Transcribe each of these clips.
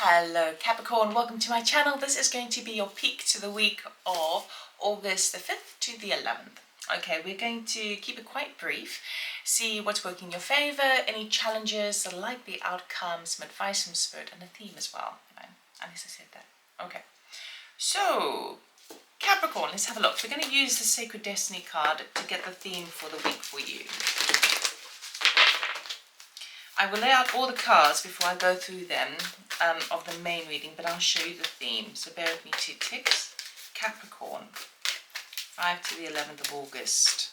Hello Capricorn, welcome to my channel. This is going to be your peek to the week of August the 5th to the 11th. Okay, we're going to keep it quite brief, see what's working in your favor, any challenges, the likely outcomes, some advice from spirit, and a theme as well. At least I said that. Okay, so Capricorn, let's have a look. We're going to use the Sacred Destiny card to get the theme for the week for you. I will lay out all the cards before I go through them of the main reading, but I'll show you the theme. So bear with me 2 ticks. Capricorn, 5 to the 11th of August.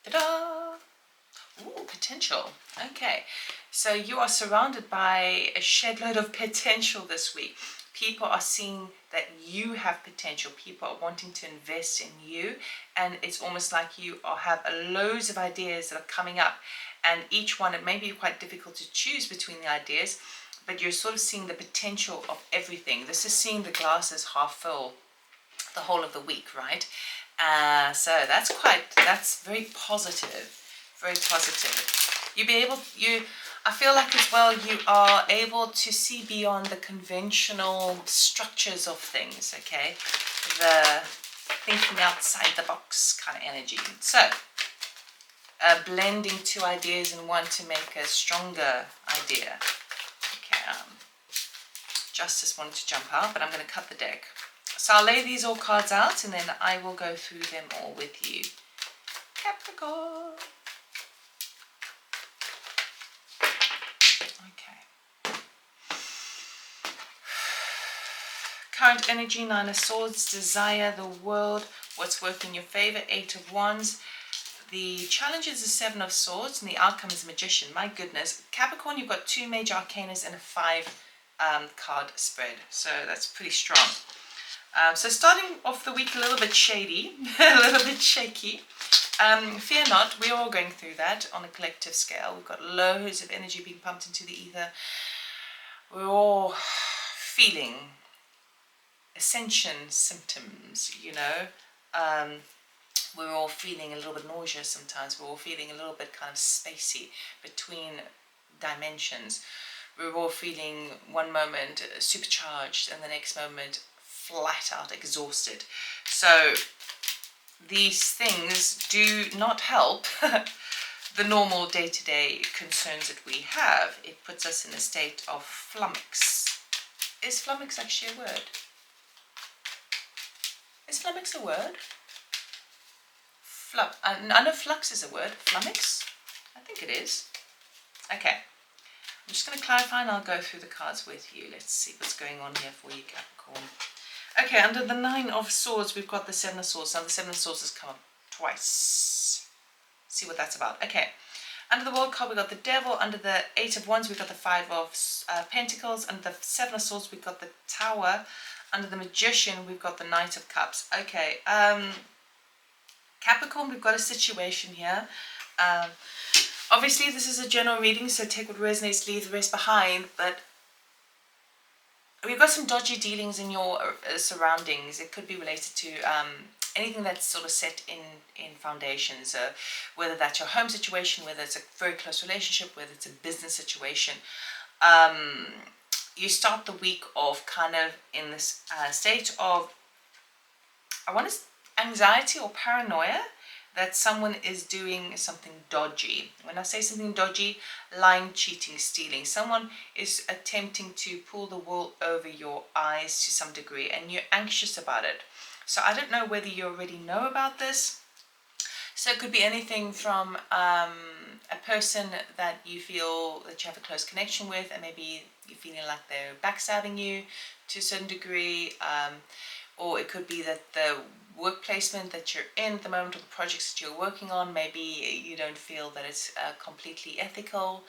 Ta-da! Ooh, potential. Okay, so you are surrounded by a shed load of potential this week. People are seeing that you have potential. People are wanting to invest in you, and it's almost like you have loads of ideas that are coming up, and each one, it may be quite difficult to choose between the ideas, but you're sort of seeing the potential of everything. This is seeing the glass as half full the whole of the week, right? So that's very positive, very positive. I feel like as well you are able to see beyond the conventional structures of things, okay? The thinking outside the box kind of energy. So, blending 2 ideas in one to make a stronger idea. Okay, Justice wanted to jump out, but I'm going to cut the deck. So I'll lay these all cards out and then I will go through them all with you. Capricorn. Okay. Current energy, 9 of Swords, desire, the world, what's working in your favor, 8 of Wands. The challenge is the 7 of Swords and the outcome is Magician. My goodness. Capricorn, you've got 2 major arcanas and a 5 card spread. So that's pretty strong. So starting off the week a little bit shady, a little bit shaky. Fear not, we're all going through that on a collective scale. We've got loads of energy being pumped into the ether. We're all feeling ascension symptoms, you know. We're all feeling a little bit nauseous sometimes. We're all feeling a little bit kind of spacey between dimensions. We're all feeling one moment supercharged and the next moment flat out exhausted. So these things do not help the normal day-to-day concerns that we have. It puts us in a state of flummox. Is flummox actually a word? Is flummox a word? I know flux is a word. Flummox? I think it is. Okay. I'm just going to clarify and I'll go through the cards with you. Let's see what's going on here for you, Capricorn. Okay, under the 9 of Swords, we've got the 7 of Swords. Now the 7 of Swords has come up twice. See what that's about. Okay. Under the World card, we've got the Devil. Under the 8 of Wands, we've got the 5 of Pentacles. Under the 7 of Swords, we've got the Tower. Under the Magician, we've got the Knight of Cups. Okay, Capricorn, we've got a situation here. Obviously, this is a general reading, so take what resonates, leave the rest behind. But we've got some dodgy dealings in your surroundings. It could be related to anything that's sort of set in foundations, whether that's your home situation, whether it's a very close relationship, whether it's a business situation. You start the week off kind of in this state of, anxiety or paranoia that someone is doing something dodgy. When I say something dodgy, lying, cheating, stealing. Someone is attempting to pull the wool over your eyes to some degree and you're anxious about it. So I don't know whether you already know about this. So it could be anything from a person that you feel that you have a close connection with and maybe you're feeling like they're backstabbing you to a certain degree. Or it could be that the work placement that you're in at the moment or the projects that you're working on, maybe you don't feel that it's completely ethical.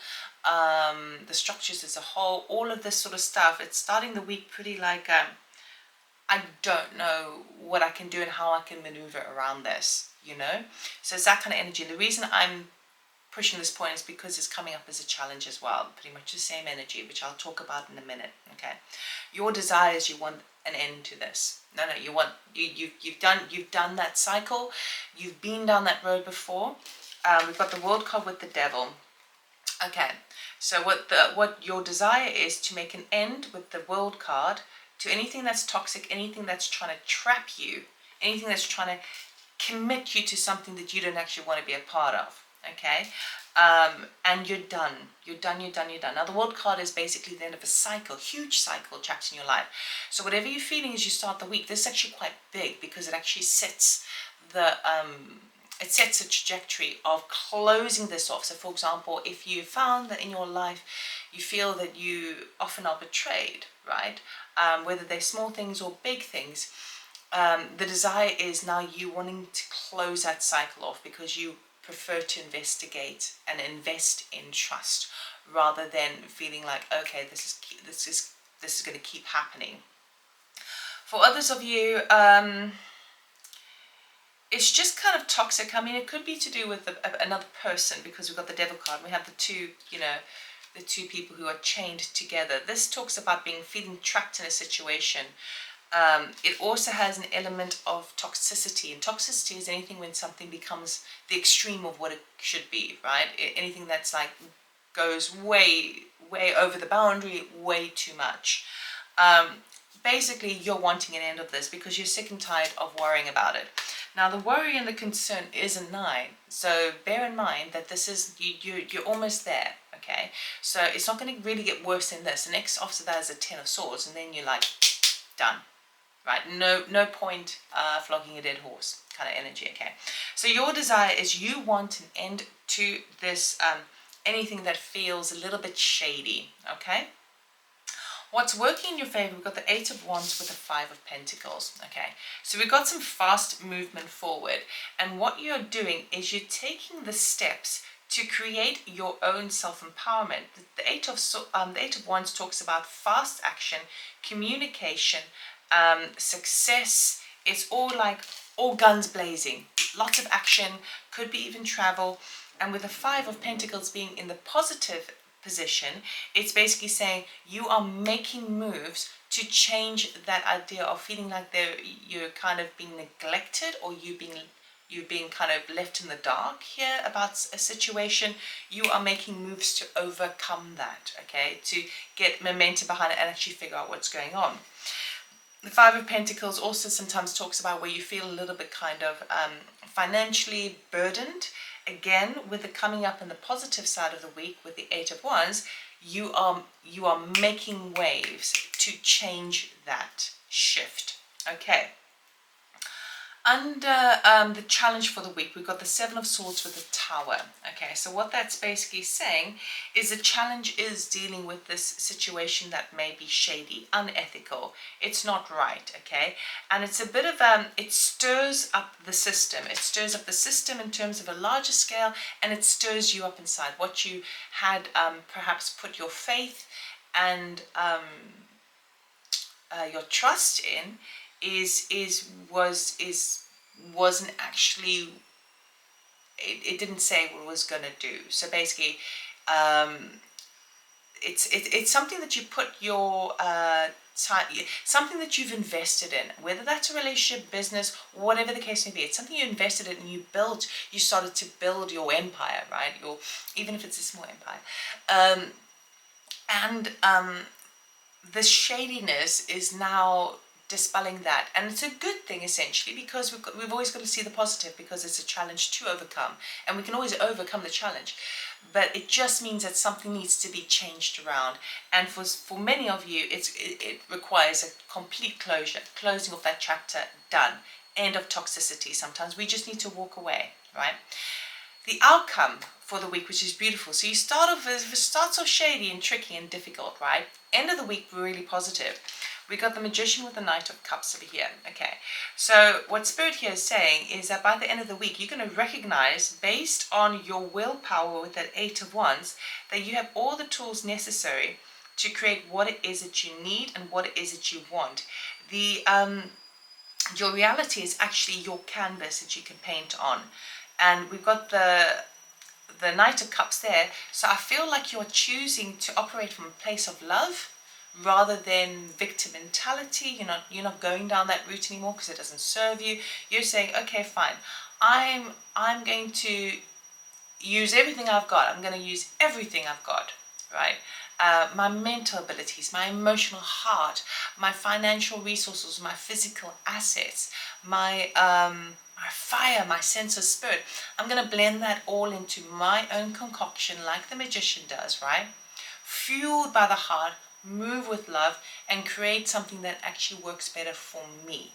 The structures as a whole, all of this sort of stuff, it's starting the week pretty like, I don't know what I can do and how I can maneuver around this, you know? So it's that kind of energy. And the reason I'm pushing this point is because it's coming up as a challenge as well. Pretty much the same energy, which I'll talk about in a minute, okay? Your desires, you want an end to this. No, you want you've done that cycle. You've been down that road before. We've got the World card with the Devil. Okay, so what your desire is to make an end with the World card to anything that's toxic, anything that's trying to trap you, anything that's trying to commit you to something that you don't actually want to be a part of. Okay, and you're done. You're done. You're done. You're done. Now the World card is basically the end of a cycle, huge cycle, chaps, in your life. So whatever you're feeling as you start the week, this is actually quite big because it actually sets the it sets a trajectory of closing this off. So for example, if you found that in your life you feel that you often are betrayed, right, whether they're small things or big things, the desire is now you wanting to close that cycle off because you prefer to investigate and invest in trust rather than feeling like, okay, this is going to keep happening. For others of you, it's just kind of toxic. I mean, it could be to do with another person because we've got the devil card. We have the two, the two people who are chained together. This talks about feeling trapped in a situation. It also has an element of toxicity, and toxicity is anything when something becomes the extreme of what it should be, right? Anything that's like goes way over the boundary, way too much. Basically, you're wanting an end of this because you're sick and tired of worrying about it. Now, the worry and the concern is a 9, so bear in mind that this is you're almost there. Okay, so it's not going to really get worse than this. The next after that is a 10 of Swords, and then you're like done. Right, no point flogging a dead horse kind of energy. Okay, so your desire is you want an end to this, anything that feels a little bit shady. Okay, what's working in your favor, we've got the 8 of Wands with the 5 of Pentacles. Okay, so we've got some fast movement forward, and what you're doing is you're taking the steps to create your own self-empowerment. The 8 of Wands talks about fast action, communication, success. It's all guns blazing, lots of action, could be even travel. And with the 5 of Pentacles being in the positive position, it's basically saying you are making moves to change that idea of feeling like you're kind of being neglected, or you're being kind of left in the dark here about a situation. You are making moves to overcome that, okay, to get momentum behind it and actually figure out what's going on. The 5 of Pentacles also sometimes talks about where you feel a little bit kind of financially burdened. Again, with the coming up in the positive side of the week with the 8 of Wands, you are making waves to change that shift. Okay. Under the challenge for the week, we've got the 7 of Swords with the Tower. Okay, so what that's basically saying is the challenge is dealing with this situation that may be shady, unethical. It's not right, okay? And it's a bit of, it stirs up the system. It stirs up the system in terms of a larger scale, and it stirs you up inside. What you had perhaps put your faith and your trust in wasn't actually, it didn't say what it was going to do. So basically it's something that you put your time, something that you've invested in, whether that's a relationship, business, whatever the case may be. It's something you invested in and you started to build your empire, right? Even if it's a small empire, and this shadiness is now dispelling that, and it's a good thing essentially, because we've always got to see the positive, because it's a challenge to overcome, and we can always overcome the challenge, but it just means that something needs to be changed around. And for many of you, it requires a complete closing of that chapter. Done. End of toxicity. Sometimes we just need to walk away, right? The outcome for the week, which is beautiful. So you starts off shady and tricky and difficult, right? End of the week, we're really positive. We got the Magician with the Knight of Cups over here. Okay, so what Spirit here is saying is that by the end of the week, you're going to recognize, based on your willpower with that 8 of Wands, that you have all the tools necessary to create what it is that you need and what it is that you want. Your reality is actually your canvas that you can paint on. And we've got the Knight of Cups there. So I feel like you're choosing to operate from a place of love rather than victim mentality. You're not going down that route anymore because it doesn't serve you. You're saying, okay, fine. I'm going to use everything I've got. I'm going to use everything I've got, right? My mental abilities, my emotional heart, my financial resources, my physical assets, my fire, my sense of spirit. I'm going to blend that all into my own concoction like the magician does, right? Fueled by the heart, move with love, and create something that actually works better for me.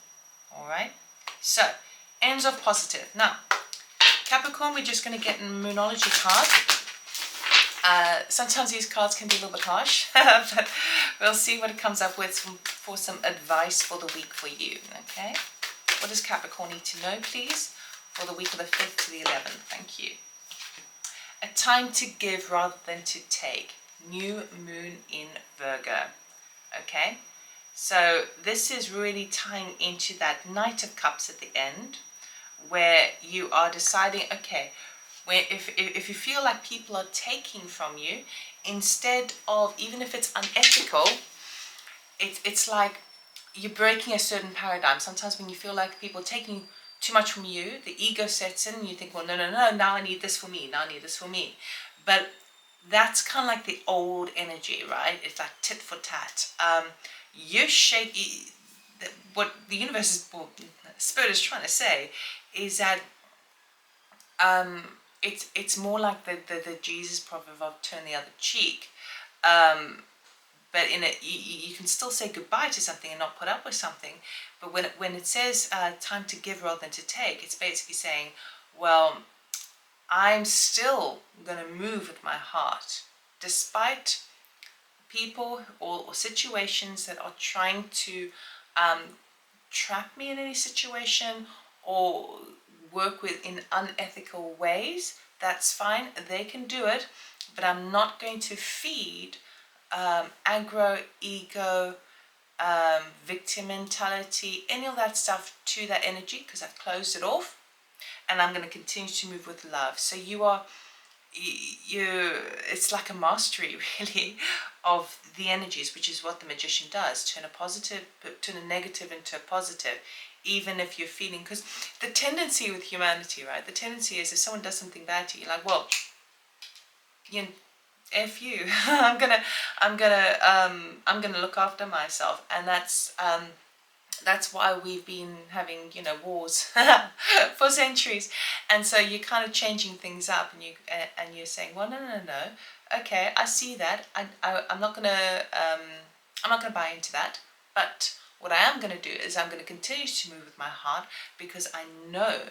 All right? So, ends of positive. Now, Capricorn, we're just going to get a Moonology card. Sometimes these cards can be a little bit harsh, but we'll see what it comes up with for some advice for the week for you. Okay? What does Capricorn need to know, please, for the week of the 5th to the 11th? Thank you. A time to give rather than to take. New moon in Virgo. Okay? So this is really tying into that Knight of Cups at the end, where you are deciding, okay, where if you feel like people are taking from you, instead of, even if it's unethical, it's like you're breaking a certain paradigm. Sometimes when you feel like people are taking too much from you, the ego sets in and you think, well, no, now I need this for me, now I need this for me. But that's kind of like the old energy, right? It's like tit for tat. You're shaky. What the universe is, well, spirit is trying to say is that it's more like the Jesus proverb of turn the other cheek. But in it, you can still say goodbye to something and not put up with something. But when it says time to give rather than to take, it's basically saying, well, I'm still going to move with my heart, despite people or situations that are trying to trap me in any situation or work with in unethical ways. That's fine, they can do it, but I'm not going to feed aggro, ego, victim mentality, any of that stuff to that energy, because I've closed it off, and I'm going to continue to move with love. So it's like a mastery really of the energies, which is what the magician does. Turn a negative into a positive, even if you're feeling, because the tendency with humanity, right, the tendency is if someone does something bad to you, like, well, you know, F you. I'm gonna look after myself, and that's why we've been having, wars for centuries. And so you're kind of changing things up, and you're saying, well, no. Okay, I see that. I'm not gonna buy into that. But what I am gonna do is I'm gonna continue to move with my heart, because I know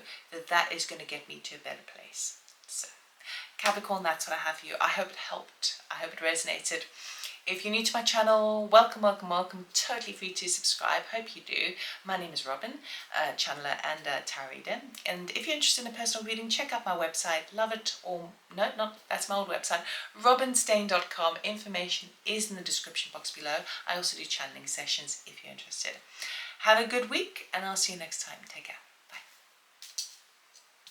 that is gonna get me to a better place. So, Capricorn, that's what I have for you. I hope it helped. I hope it resonated. If you're new to my channel, welcome. Totally free to subscribe. Hope you do. My name is Robyn, channeler and tarot reader. And if you're interested in a personal reading, check out my website. Love it or no, not that's my old website, robynstain.com. Information is in the description box below. I also do channeling sessions if you're interested. Have a good week, and I'll see you next time. Take care.